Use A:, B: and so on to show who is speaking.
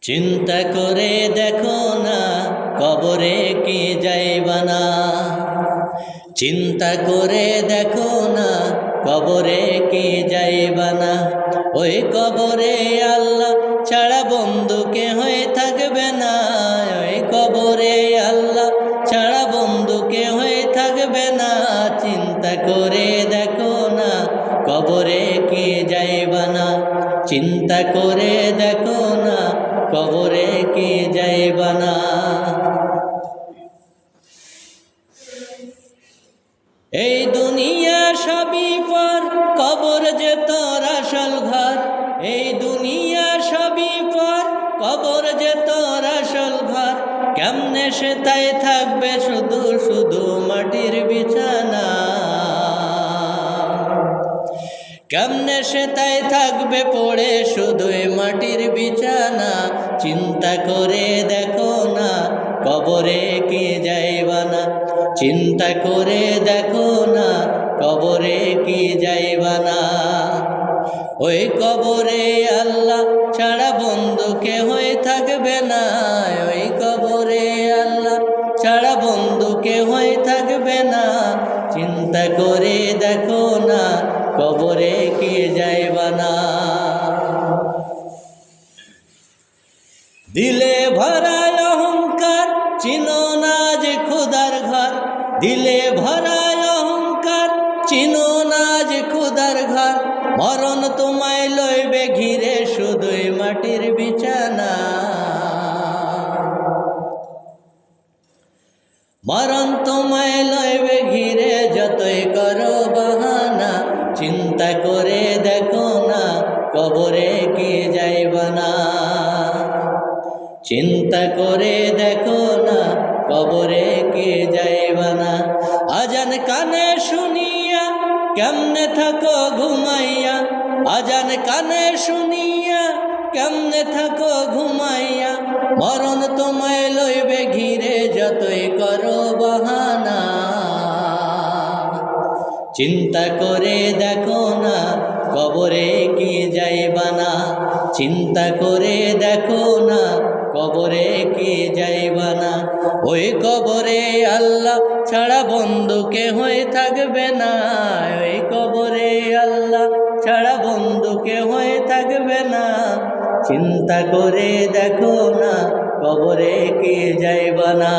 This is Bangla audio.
A: চিন্তা করে দেখো না কবরে কি যাইবা না। চিন্তা করে দেখো না কবরে কি যাইবা না। ওই কবরে আল্লাহ ছাড়া বন্ধু কেহই থাকবে না। ওই কবরে আল্লাহ ছাড়া বন্ধু কেহই থাকবে না। চিন্তা করে দেখো না কবরে কি যাইবা না। চিন্তা করে দেখো না কবরে কি যাইবা না। এই দুনিয়া সবই পর, কবর যে তোর আসল ঘর। এই দুনিয়া সবই পর, কবর যে তোর আসল ঘর। কেমনে সে তাই থাকবে শুধু শুধু মাটির বিছানা। কেমনে সে তাই থাকবে পড়ে শুধুই মাটির বিছানা। চিন্তা করে দেখো না কবরে কি যাইবা না। চিন্তা করে দেখো না কবরে কি যাইবা না। ওই কবরে আল্লাহ ছাড়া বন্ধু কেহই থাকবে না। ওই কবরে আল্লাহ ছাড়া বন্ধু কেহই থাকবে না। চিন্তা করে দেখো না কবরে কি যাইবা না। দিলে ভরায় অহংকার, চিনো না যে খোদার ঘর। দিলে ভরায় অহংকার, চিনো না যে খোদার ঘর। মরণ তোমায় লইবে ঘিরে শুধুই মাটির বিছানা। মরণ তোমায় লইবে ঘিরে যতই করো বাহানা। চিন্তা করে দেখো না কবরে কি যাইবা না। চিন্তা করে দেখো না কবরে কি যাইবা না। আজান কানে শুনিয়া কেমনে থাকো ঘুমাইয়া। আজান কানে শুনিয়া কেমনে থাকো ঘুমাইয়া। মরণ তোমায় লইবে ঘিরে যতই করো বাহানা। চিন্তা করে দেখো না কবরে কি যাইবা না। চিন্তা করে দেখো না কবরে কি যাইবা না। ওই কবরে আল্লাহ ছাড়া বন্ধু কেহই থাকবে না। ওই কবরে আল্লাহ ছাড়া বন্ধু কেহই থাকবে না। চিন্তা করে দেখো না কবরে কি যাইবা না।